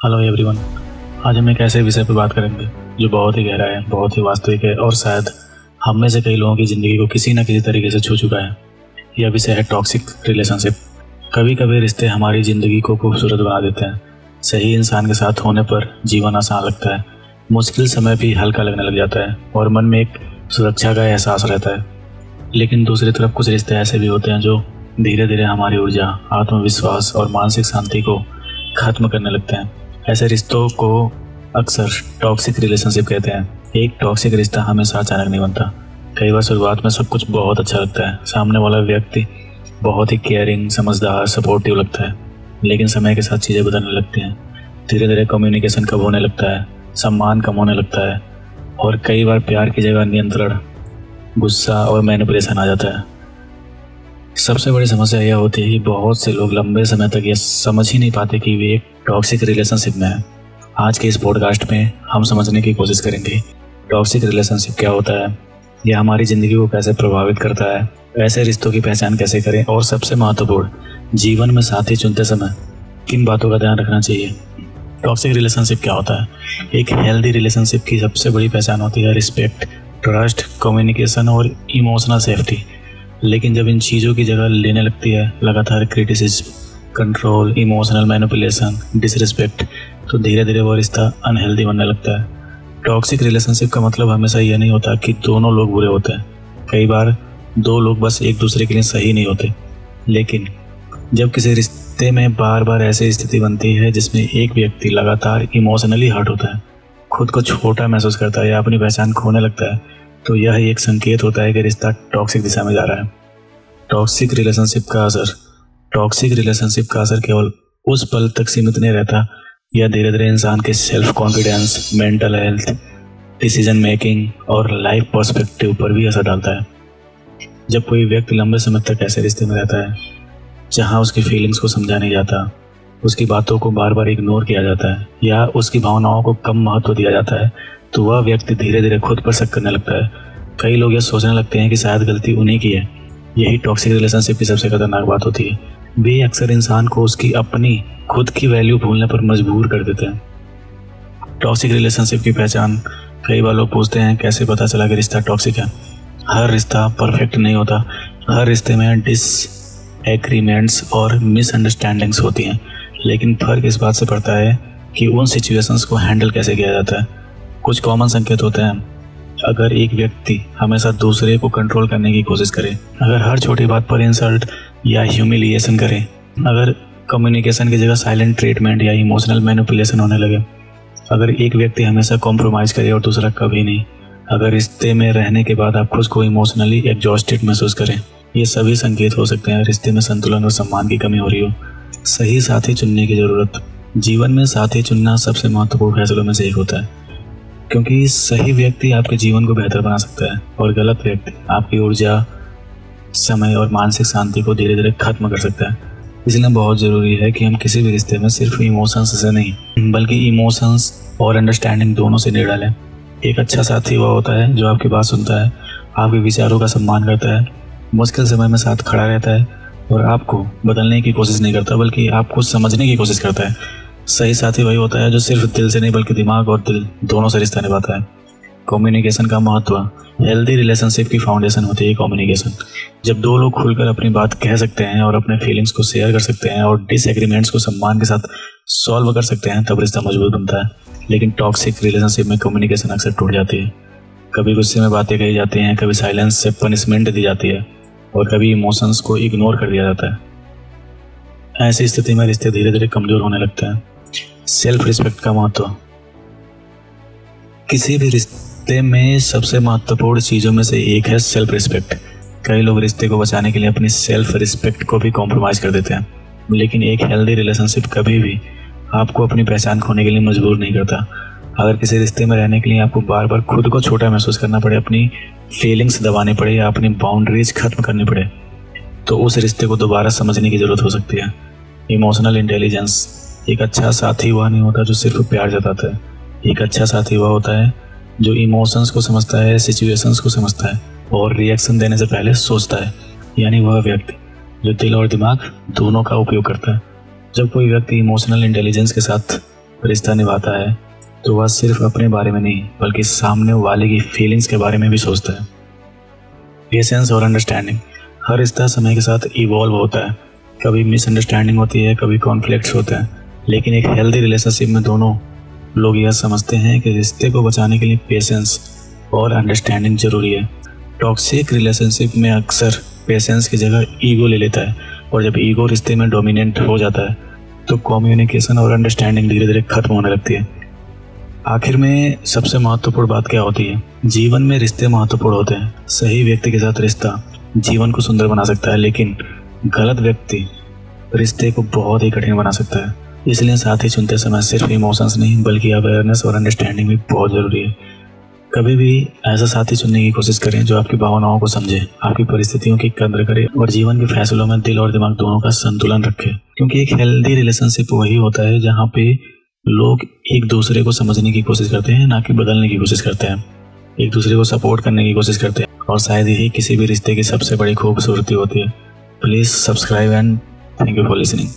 Hello everyone. आज हम एक ऐसे विषय पर बात करेंगे जो बहुत ही गहरा है, बहुत ही वास्तविक है और शायद हम में से कई लोगों की ज़िंदगी को किसी न किसी तरीके से छू चुका है। यह विषय है टॉक्सिक रिलेशनशिप। कभी कभी रिश्ते हमारी ज़िंदगी को खूबसूरत बना देते हैं। सही इंसान के साथ होने पर जीवन आसान लगता है, मुश्किल समय भी हल्का लगने लग जाता है और मन में एक सुरक्षा का एहसास रहता है। लेकिन दूसरी तरफ कुछ रिश्ते ऐसे भी होते हैं जो धीरे धीरे हमारी ऊर्जा, आत्मविश्वास और मानसिक शांति को खत्म करने लगते हैं। ऐसे रिश्तों को अक्सर टॉक्सिक रिलेशनशिप कहते हैं। एक टॉक्सिक रिश्ता हमेशा अचानक नहीं बनता। कई बार शुरुआत में सब कुछ बहुत अच्छा लगता है, सामने वाला व्यक्ति बहुत ही केयरिंग, समझदार, सपोर्टिव लगता है। लेकिन समय के साथ चीज़ें बदलने लगती हैं। धीरे धीरे कम्युनिकेशन कम होने लगता है, सम्मान कम होने लगता है और कई बार प्यार की जगह नियंत्रण, गुस्सा और मैनिपुलेशन आ जाता है। सबसे बड़ी समस्या यह होती है कि बहुत से लोग लंबे समय तक ये समझ ही नहीं पाते कि वे एक टॉक्सिक रिलेशनशिप में हैं। आज के इस पॉडकास्ट में हम समझने की कोशिश करेंगे टॉक्सिक रिलेशनशिप क्या होता है, यह हमारी ज़िंदगी को कैसे प्रभावित करता है, ऐसे रिश्तों की पहचान कैसे करें और सबसे महत्वपूर्ण, जीवन में साथी चुनते समय किन बातों का ध्यान रखना चाहिए। टॉक्सिक रिलेशनशिप क्या होता है? एक हेल्दी रिलेशनशिप की सबसे बड़ी पहचान होती है रिस्पेक्ट, ट्रस्ट, कम्युनिकेशन और इमोशनल सेफ्टी। लेकिन जब इन चीज़ों की जगह लेने लगती है लगातार criticism, control, emotional manipulation, disrespect, तो धीरे धीरे वो रिश्ता अनहेल्दी बनने लगता है। टॉक्सिक रिलेशनशिप का मतलब हमेशा यह नहीं होता कि दोनों लोग बुरे होते हैं। कई बार दो लोग बस एक दूसरे के लिए सही नहीं होते। लेकिन जब किसी रिश्ते में बार बार ऐसी स्थिति बनती है जिसमें एक व्यक्ति लगातार इमोशनली हर्ट होता है, खुद को छोटा महसूस करता है या अपनी पहचान खोने लगता है, तो यह एक संकेत होता है कि रिश्ता टॉक्सिक दिशा में जा रहा है। टॉक्सिक रिलेशनशिप का असर केवल उस पल तक सीमित नहीं रहता। यह धीरे धीरे इंसान के self confidence, mental health, decision making और लाइफ पर्सपेक्टिव पर भी असर डालता है। जब कोई व्यक्ति लंबे समय तक ऐसे रिश्ते में रहता है जहां उसकी फीलिंग्स को समझा नहीं जाता, उसकी बातों को बार बार इग्नोर किया जाता है या उसकी भावनाओं को कम महत्व दिया जाता है, तो वह व्यक्ति धीरे धीरे खुद पर शक करने लगता है। कई लोग यह सोचने लगते हैं कि शायद गलती उन्हीं की है। यही टॉक्सिक रिलेशनशिप की सबसे खतरनाक बात होती है। वे अक्सर इंसान को उसकी अपनी खुद की वैल्यू भूलने पर मजबूर कर देते हैं। टॉक्सिक रिलेशनशिप की पहचान, कई बार लोग पूछते हैं कैसे पता चला कि रिश्ता टॉक्सिक है। हर रिश्ता परफेक्ट नहीं होता। हर रिश्ते में डिसएग्रीमेंट्स और मिसअंडरस्टैंडिंग्स होती हैं। लेकिन फर्क इस बात से पड़ता है कि उन सिचुएशंस को हैंडल कैसे किया जाता है। कुछ कॉमन संकेत होते हैं। अगर एक व्यक्ति हमेशा दूसरे को कंट्रोल करने की कोशिश करे, अगर हर छोटी बात पर इंसल्ट या ह्यूमिलिएशन करे, अगर कम्युनिकेशन की जगह साइलेंट ट्रीटमेंट या इमोशनल मैनिपुलेशन होने लगे, अगर एक व्यक्ति हमेशा कॉम्प्रोमाइज करे और दूसरा कभी नहीं, अगर रिश्ते में रहने के बाद आप खुद को इमोशनली एग्जॉस्टेड महसूस करें, ये सभी संकेत हो सकते हैं रिश्ते में संतुलन और सम्मान की कमी हो रही हो। सही साथी चुनने की ज़रूरत। जीवन में साथी चुनना सबसे महत्वपूर्ण फैसलों में से एक होता है, क्योंकि सही व्यक्ति आपके जीवन को बेहतर बना सकता है और गलत व्यक्ति आपकी ऊर्जा, समय और मानसिक शांति को धीरे धीरे खत्म कर सकता है। इसलिए बहुत ज़रूरी है कि हम किसी भी रिश्ते में सिर्फ इमोशंस से नहीं बल्कि इमोशंस और अंडरस्टैंडिंग दोनों से नहीं डालें। एक अच्छा साथी वह होता है जो आपकी बात सुनता है, आपके विचारों का सम्मान करता है, मुश्किल समय में साथ खड़ा रहता है और आपको बदलने की कोशिश नहीं करता बल्कि आपको समझने की कोशिश करता है। सही साथी वही होता है जो सिर्फ दिल से नहीं बल्कि दिमाग और दिल दोनों से रिश्ता निभाता है। कम्युनिकेशन का महत्व। हेल्दी रिलेशनशिप की फाउंडेशन होती है कम्युनिकेशन। जब दो लोग खुलकर अपनी बात कह सकते हैं और अपने फीलिंग्स को शेयर कर सकते हैं और डिसएग्रीमेंट्स को सम्मान के साथ सॉल्व कर सकते हैं, तब रिश्ता मजबूत बनता है। लेकिन टॉक्सिक रिलेशनशिप में कम्युनिकेशन अक्सर टूट जाती है। कभी गुस्से में बातें कही जाती हैं, कभी साइलेंस से पनिशमेंट दी जाती है और कभी इमोशंस को इग्नोर कर दिया जाता है। ऐसी स्थिति में रिश्ते धीरे धीरे कमजोर होने लगते हैं। सेल्फ रिस्पेक्ट का महत्व। किसी भी रिश्ते में सबसे महत्वपूर्ण चीज़ों में से एक है सेल्फ रिस्पेक्ट। कई लोग रिश्ते को बचाने के लिए अपनी सेल्फ रिस्पेक्ट को भी कॉम्प्रोमाइज़ कर देते हैं। लेकिन एक हेल्दी रिलेशनशिप कभी भी आपको अपनी पहचान खोने के लिए मजबूर नहीं करता। अगर किसी रिश्ते में रहने के लिए आपको बार बार खुद को छोटा महसूस करना पड़े, अपनी फीलिंग्स दबानी पड़े या अपनी बाउंड्रीज खत्म करनी पड़े, तो उस रिश्ते को दोबारा समझने की ज़रूरत हो सकती है। Emotional intelligence. एक अच्छा साथी वह नहीं होता जो सिर्फ प्यार जताता है। एक अच्छा साथी वह होता है जो इमोशंस को समझता है, सिचुएशंस को समझता है और रिएक्शन देने से पहले सोचता है। यानी वह व्यक्ति जो दिल और दिमाग दोनों का उपयोग करता है। जब कोई व्यक्ति इमोशनल इंटेलिजेंस के साथ रिश्ता निभाता है तो वह सिर्फ अपने बारे में नहीं बल्कि सामने वाले की फीलिंग्स के बारे में भी सोचता है। पेशेंस और अंडरस्टैंडिंग। हर रिश्ता समय के साथ इवॉल्व होता है, कभी मिसअंडरस्टैंडिंग होती है, कभी कॉन्फ्लिक्ट्स होते हैं, लेकिन एक हेल्दी रिलेशनशिप में दोनों लोग यह समझते हैं कि रिश्ते को बचाने के लिए पेशेंस और अंडरस्टैंडिंग जरूरी है। टॉक्सिक रिलेशनशिप में अक्सर पेशेंस की जगह ईगो ले लेता है, और जब ईगो रिश्ते में डोमिनेंट हो जाता है तो कम्युनिकेशन और अंडरस्टैंडिंग धीरे धीरे खत्म होने लगती है। आखिर में सबसे महत्वपूर्ण बात क्या होती है? जीवन में रिश्ते महत्वपूर्ण होते हैं। सही व्यक्ति के साथ रिश्ता जीवन को सुंदर बना सकता है, लेकिन गलत व्यक्ति रिश्ते को बहुत ही कठिन बना सकता है। इसलिए साथी चुनते समय सिर्फ इमोशंस नहीं बल्कि अवेयरनेस और अंडरस्टैंडिंग भी बहुत जरूरी है। कभी भी ऐसा साथी चुनने की कोशिश करें जो आपकी भावनाओं को समझे, आपकी परिस्थितियों की कद्र करे और जीवन के फैसलों में दिल और दिमाग दोनों का संतुलन रखे। क्योंकि एक हेल्दी रिलेशनशिप वही होता है जहाँ पे लोग एक दूसरे को समझने की कोशिश करते हैं, ना कि बदलने की कोशिश करते हैं। एक दूसरे को सपोर्ट करने की कोशिश करते हैं, और शायद यही किसी भी रिश्ते की सबसे बड़ी खूबसूरती होती है। Please subscribe and thank you for listening.